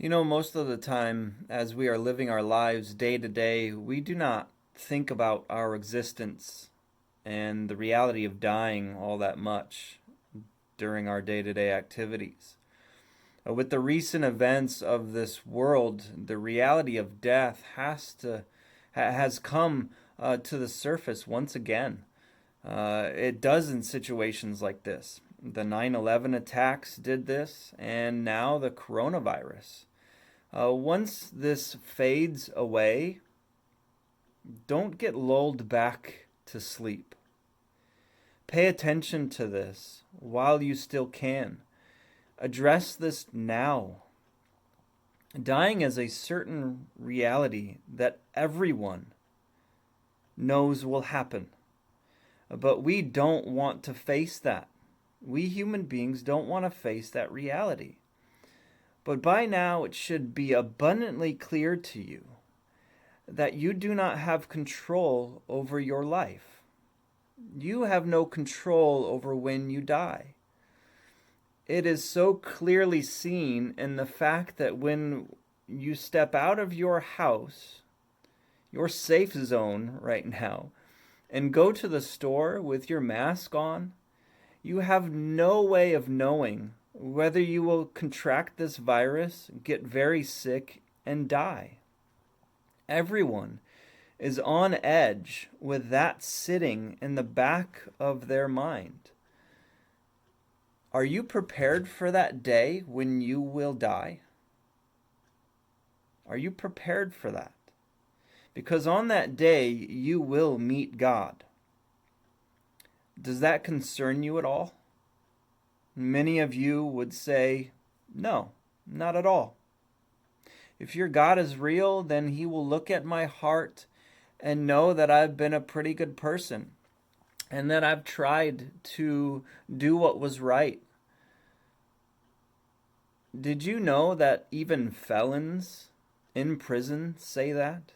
Most of the time, as we are living our lives day to day, we do not think about our existence and the reality of dying all that much during our day to day activities. With the recent events of this world, the reality of death has come to the surface once again. It does in situations like this. The 9/11 attacks did this, and now the coronavirus. Once this fades away, don't get lulled back to sleep. Pay attention to this while you still can. Address this now. Dying is a certain reality that everyone knows will happen, but we don't want to face that. We human beings don't want to face that reality. But by now it should be abundantly clear to you that you do not have control over your life. You have no control over when you die. It is so clearly seen in the fact that when you step out of your house, your safe zone right now, and go to the store with your mask on, you have no way of knowing whether you will contract this virus, get very sick, and die. Everyone is on edge with that sitting in the back of their mind. Are you prepared for that day when you will die? Are you prepared for that? Because on that day, you will meet God. Does that concern you at all? Many of you would say, no, not at all. If your God is real, then he will look at my heart and know that I've been a pretty good person and that I've tried to do what was right. Did you know that even felons in prison say that?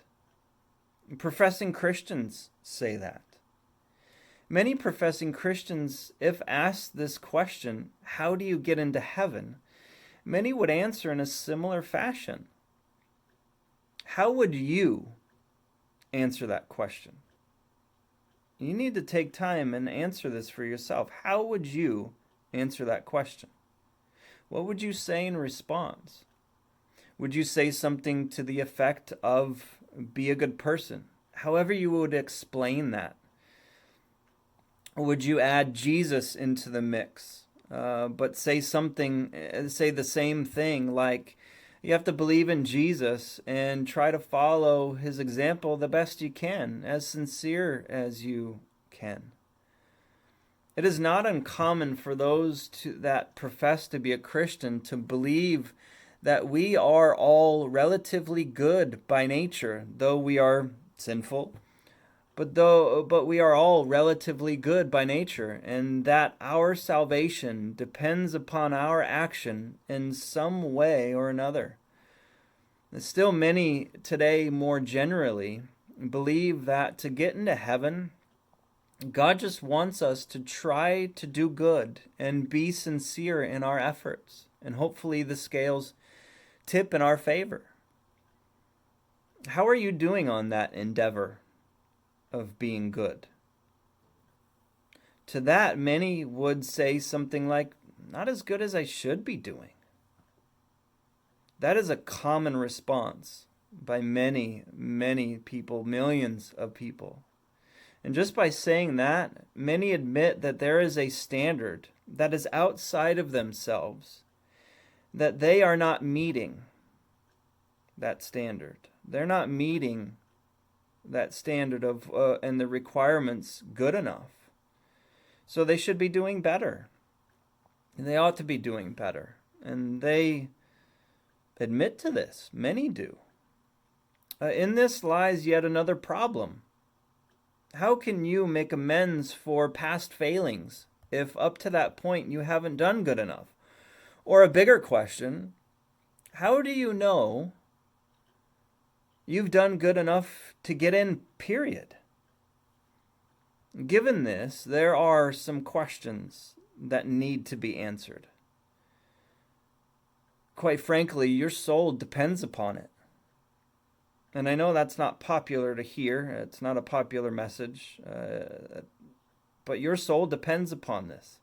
Professing Christians say that. Many professing Christians, if asked this question, how do you get into heaven? Many would answer in a similar fashion. How would you answer that question? You need to take time and answer this for yourself. How would you answer that question? What would you say in response? Would you say something to the effect of, be a good person? However you would explain that. Would you add Jesus into the mix, but say the same thing like, you have to believe in Jesus and try to follow his example the best you can, as sincere as you can. It is not uncommon for those that profess to be a Christian to believe that we are all relatively good by nature, though we are sinful. But we are all relatively good by nature, and that our salvation depends upon our action in some way or another. Still, many today, more generally, believe that to get into heaven, God just wants us to try to do good and be sincere in our efforts, and hopefully the scales tip in our favor. How are you doing on that endeavor of being good? To that, many would say something like, not as good as I should be doing. That is a common response by many, many people, millions of people. And just by saying that, many admit that there is a standard that is outside of themselves, that they are not meeting that standard. They're not meeting that standard of and the requirements good enough. So they should be doing better. And they ought to be doing better. And they admit to this. Many do. In this lies yet another problem. How can you make amends for past failings if up to that point you haven't done good enough? Or a bigger question, how do you know you've done good enough to get in, period? Given this, there are some questions that need to be answered. quite frankly, your soul depends upon it. And I know that's not popular to hear. It's not a popular message. But your soul depends upon this.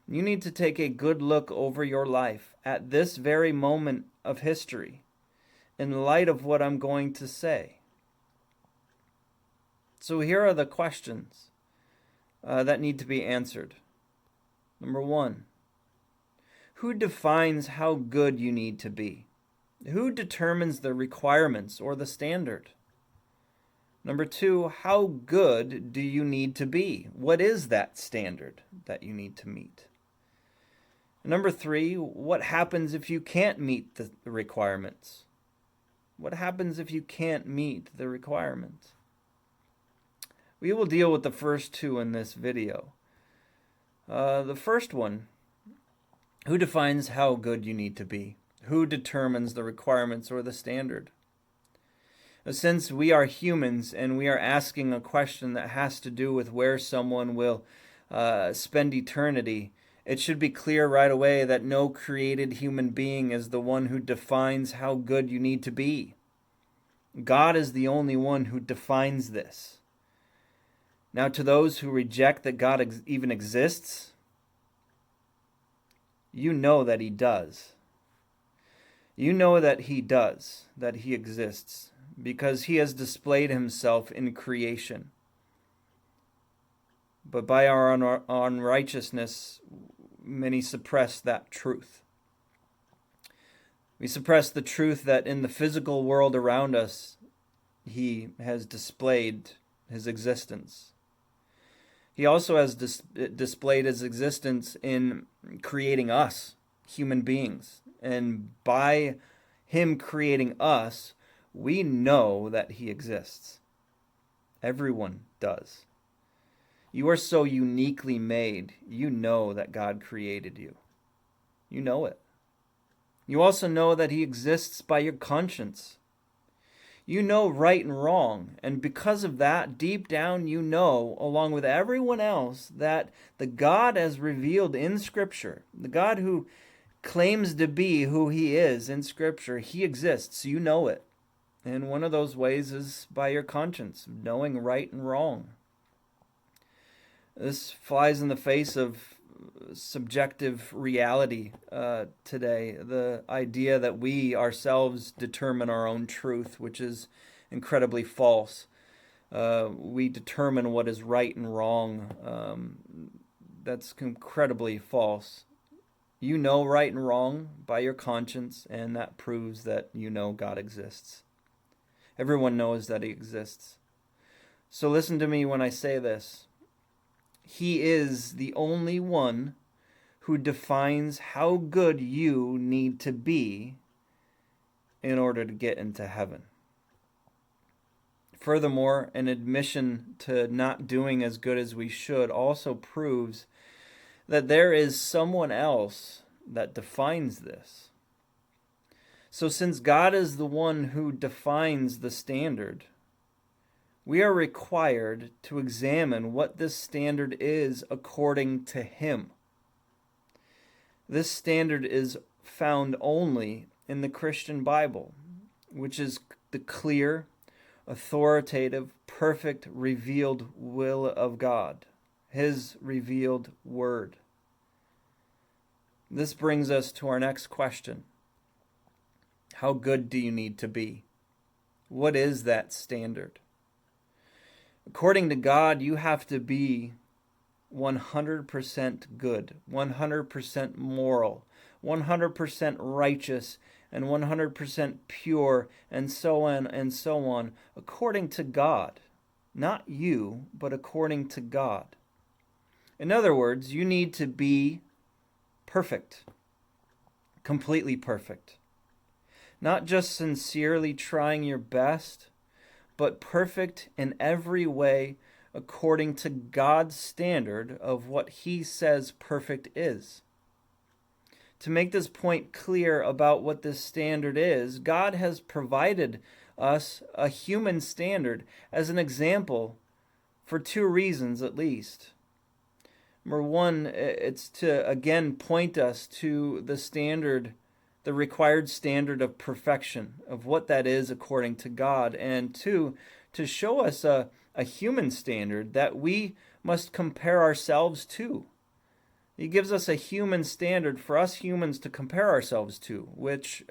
You need to take a good look over your life at this very moment of history in light of what I'm going to say. So here are the questions that need to be answered. Number one, who defines how good you need to be? Who determines the requirements or the standard? Number two, how good do you need to be? What is that standard that you need to meet? Number three, what happens if you can't meet the requirements? What happens if you can't meet the requirements? We will deal with the first two in this video. The first one, who defines how good you need to be? Who determines the requirements or the standard? Since we are humans and we are asking a question that has to do with where someone will spend eternity, it should be clear right away that no created human being is the one who defines how good you need to be. God is the only one who defines this. Now, to those who reject that God even exists, you know that He does. You know that He does, that He exists, because He has displayed Himself in creation. But by our unrighteousness, many suppress that truth. We suppress the truth that in the physical world around us, He has displayed His existence. He also has displayed His existence in creating us, human beings. And by Him creating us, we know that He exists. Everyone does. You are so uniquely made, you know that God created you. You know it. You also know that He exists by your conscience. You know right and wrong, and because of that, deep down you know, along with everyone else, that the God as revealed in Scripture, the God who claims to be who He is in Scripture, He exists. You know it. And one of those ways is by your conscience, knowing right and wrong. This flies in the face of subjective reality today, the idea that we ourselves determine our own truth, which is incredibly false. We determine what is right and wrong. That's incredibly false. You know right and wrong by your conscience, and that proves that you know God exists. Everyone knows that He exists. So listen to me when I say this. He is the only one who defines how good you need to be in order to get into heaven. Furthermore, an admission to not doing as good as we should also proves that there is someone else that defines this. So since God is the one who defines the standard, we are required to examine what this standard is according to Him. This standard is found only in the Christian Bible, which is the clear, authoritative, perfect, revealed will of God, His revealed word. This brings us to our next question. How good do you need to be? What is that standard? According to God, you have to be 100% good, 100% moral, 100% righteous, and 100% pure, and so on, according to God. Not you, but according to God. In other words, you need to be perfect, completely perfect. Not just sincerely trying your best, but perfect in every way according to God's standard of what He says perfect is. To make this point clear about what this standard is, God has provided us a human standard as an example for two reasons at least. Number one, it's to again point us to the standard the required standard of perfection, of what that is according to God, and two, to show us a human standard that we must compare ourselves to. He gives us a human standard for us humans to compare ourselves to, which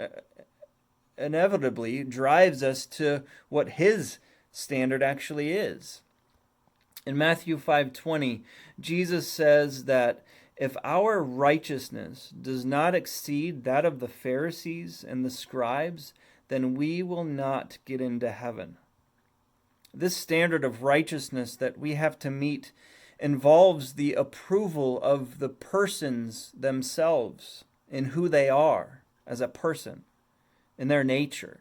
inevitably drives us to what his standard actually is. In Matthew 5:20, Jesus says that if our righteousness does not exceed that of the Pharisees and the scribes, then we will not get into heaven. This standard of righteousness that we have to meet involves the approval of the persons themselves in who they are as a person, in their nature,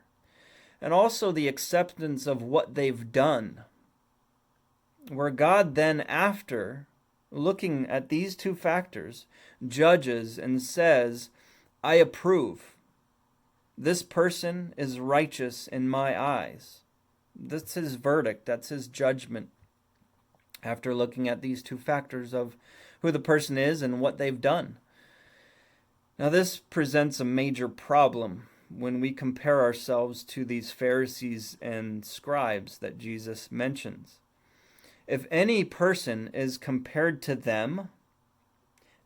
and also the acceptance of what they've done, where God then, after looking at these two factors, judges and says, I approve. This person is righteous in my eyes. That's his verdict. That's his judgment after looking at these two factors of who the person is and what they've done. Now, this presents a major problem when we compare ourselves to these Pharisees and scribes that Jesus mentions. If any person is compared to them,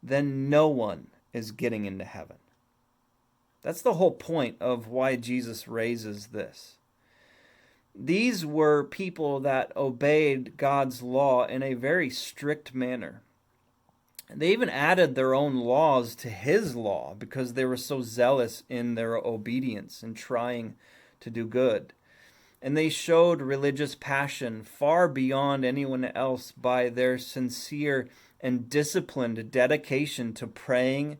then no one is getting into heaven. That's the whole point of why Jesus raises this. These were people that obeyed God's law in a very strict manner. They even added their own laws to his law because they were so zealous in their obedience and trying to do good. And they showed religious passion far beyond anyone else by their sincere and disciplined dedication to praying,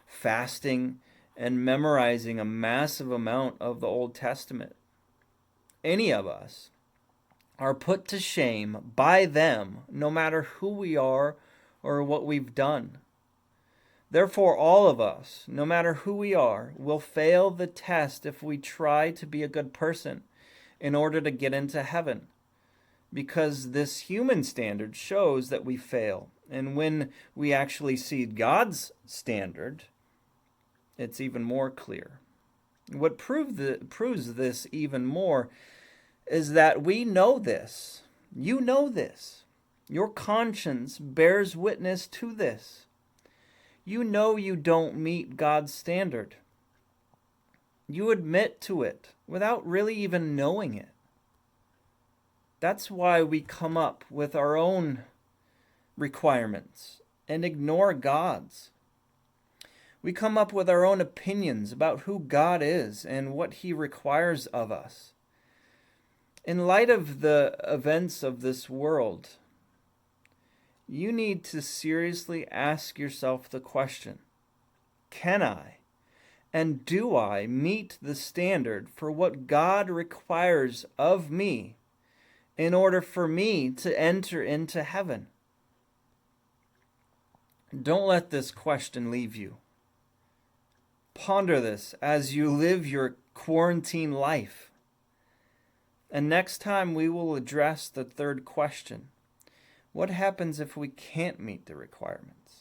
fasting, and memorizing a massive amount of the Old Testament. Any of us are put to shame by them, no matter who we are or what we've done. Therefore, all of us, no matter who we are, will fail the test if we try to be a good person in order to get into heaven, because this human standard shows that we fail. And when we actually see God's standard, it's even more clear. What proves this even more is that we know this. You know this. Your conscience bears witness to this. You know you don't meet God's standard. You admit to it without really even knowing it. That's why we come up with our own requirements and ignore God's. We come up with our own opinions about who God is and what he requires of us. In light of the events of this world, you need to seriously ask yourself the question, can I and do I meet the standard for what God requires of me in order for me to enter into heaven? Don't let this question leave you. Ponder this as you live your quarantine life. And next time we will address the third question. What happens if we can't meet the requirements?